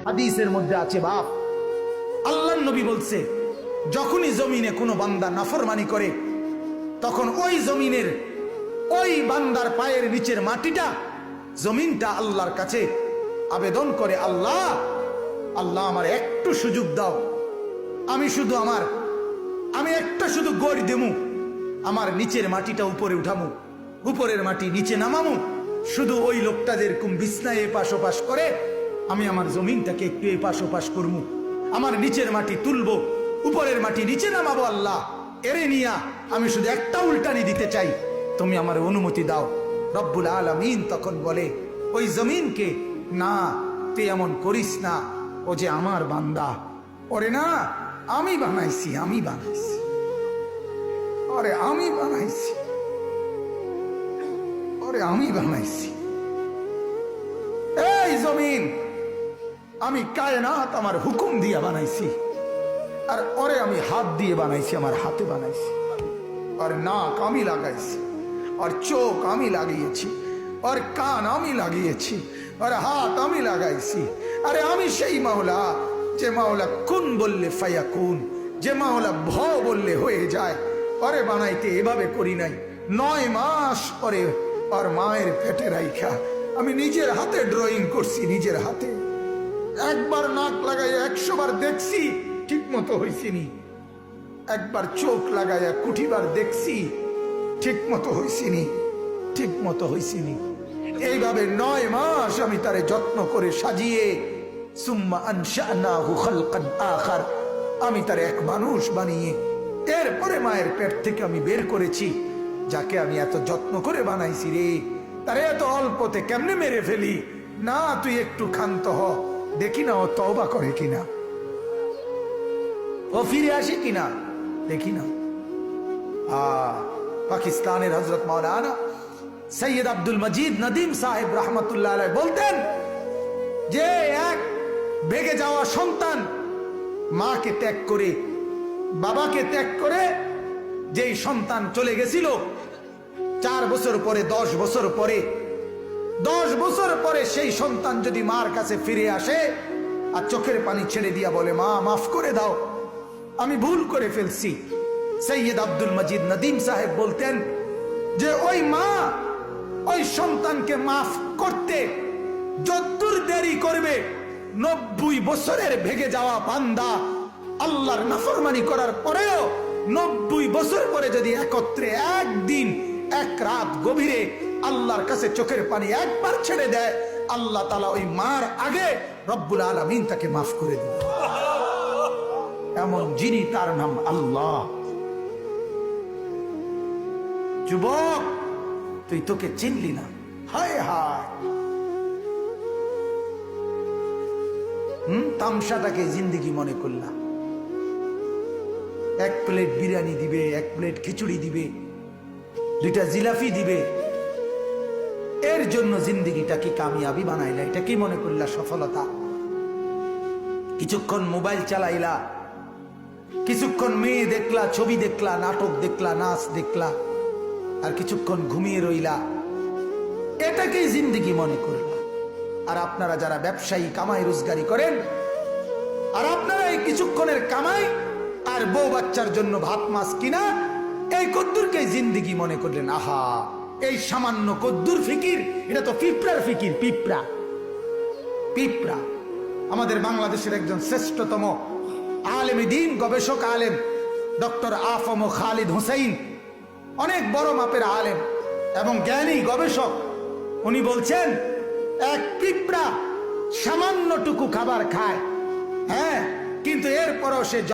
হাদিসের মধ্যে আছে বাপ, আল্লাহর নবী বলছে যখনই জমিনে কোনো বান্দা নাফরমানি করে তখন ওই জমিনের ওই বান্দার পায়ের নিচের মাটিটা জমিনটা আল্লাহর কাছে আবেদন করে, আল্লাহ আল্লাহ আমার একটু সুযোগ দাও, আমি একটা শুধু গড় দেমু, আমার নিচের মাটিটা উপরে উঠামু, উপরের মাটি নিচে নামামু, শুধু ওই লোকটা যেরকম বিছনায় এপাশ ওপাশ করে আমি আমার জমিনটাকে একটু এপাশ ওপাশ করবো, আমার নিচের মাটি তুলবো, উপরের মাটি নিচে নামাবো, আল্লাহ এরে নিয়া আমি শুধু একটা উল্টানি দিতে চাই, তুমি আমার অনুমতি দাও। রব্বুল আলামিন তখন বলে ওই জমিনকে, না তুই এমন করিস না, ও যে আমার বান্দা, ওরে না আমি বানাইছি, ওরে আমি বানাইছি, এই জমিন আমি কায়নাত আমার হুকুম দিয়ে বানাইছি, আর ওরে আমি হাত দিয়ে বানাইছি, আমার হাতে বানাইছি, আর নাক আমি লাগাইছি, আর চোখ আমি লাগিয়েছি, আর কান আমি লাগিয়েছি, আর হাত আমি লাগাইছি। আরে আমি সেই মাওলা যে মাওলা কুন বললে ফায়াকুন, যে মাওলা ভ বললে হয়ে যায়। ওরে বানাইতে এভাবে করি নাই, 9 মাস পরে আর মায়ের পেটে রাইখা আমি নিজের হাতে ড্রয়িং করছি, নিজের হাতে একবার নাক লাগাই 100 বার দেখছি ঠিক মতো হয়েছিনি, একবার চোখ লাগাইয়া কুঠিবার দেখছি ঠিক মতো হয়েছিনি। এইভাবে 9 মাস আমি তারে যত্ন করে সাজিয়ে সুম্মা আনশানাহু খালকান আখার, আমি তারে এক মানুষ বানিয়ে এরপরে মায়ের পেট থেকে আমি বের করেছি। যাকে আমি এত যত্ন করে বানাইছি রে, তারে এত অল্পতে কেমনে মেরে ফেলি? না তুই একটু ক্ষান্ত হ, দেখি না ও তওবা করে কিনা, ও ফিরে আসে কিনা, দেখি না। পাকিস্তানের হযরত মাওলানা সৈয়দ আব্দুল মজিদ নদীম সাহেব রহমতুল্লাহ আলাইহি বলতেন যে এক বেগে যাওয়া সন্তান মাকে ত্যাগ করে, বাবাকে ত্যাগ করে যেই সন্তান চলে গেছিল, 4 বছর পরে 10 বছর পরে 10 বছর পরে সেই সন্তান যদি মার কাছে ফিরে আসে আর চোখের পানি ছেড়ে দিয়া বলে, মা মাফ করে দাও, আমি ভুল করে ফেলছি, সৈয়দ আব্দুল মজিদ নদীম সাহেব বলতেন যে ওই মা ওই সন্তানকে মাফ করতে যতদূর দেরি করবে, 90 বছরের ভেগে যাওয়া বান্দা আল্লাহর নাফরমানি করার পরেও 90 বছর পরে যদি একত্রে একদিন এক রাত গভীরে আল্লাহর কাছে চোখের পানি একবার ছেড়ে দেয়, আল্লাহ তাআলা ওই মার আগে রব্বুল আলামিন তাকে মাফ করে দেন। এমন যিনি, তার নাম আল্লাহ। যুবক তুই তোকে চিনলি না, হায় হায়, তামসাটাকে জিন্দেগি মনে করলাম। 1 প্লেট বিরিয়ানি দিবে, 1 প্লেট খিচুড়ি দিবে, 2টা জিলাপি দিবে, এর জন্য জিন্দেগিটা কি কামিয়াবি বানাইলা? এটা কি মনে করলা সফলতা? কিছুক্ষণ মোবাইল চালাইলা, কিছুক্ষণ মেয়ে দেখলা, ছবি দেখলা, নাটক দেখলা, নাচ দেখলা, আর কিছুক্ষণ ঘুমিয়ে রইলা, এটাকেই জিন্দেগি মনে করলা। আর আপনারা যারা ব্যবসায়ী কামাই রোজগারি করেন, আর আপনারা এই কিছুক্ষণের কামাই আর বউ বাচ্চার জন্য ভাত মাছ কিনা, এই কদ্দুরকেই জিন্দেগি মনে করলেন। আহা, এই সামান্য কদ্দুর ফিকির, এটা তো পিঁপড়ার ফিকির, পিঁপড়া। আমাদের বাংলাদেশের একজন শ্রেষ্ঠতম আলেমে দ্বীন, গবেষক আলেম ডক্টর আফম খালিদ হুসাইন, অনেক বড় মাপের আলেম এবং জ্ঞানী গবেষক, উনি বলছেন এক পিঁপড়া সামান্যটুকু খাবার খায়, হ্যাঁ, কিন্তু এরপরও সে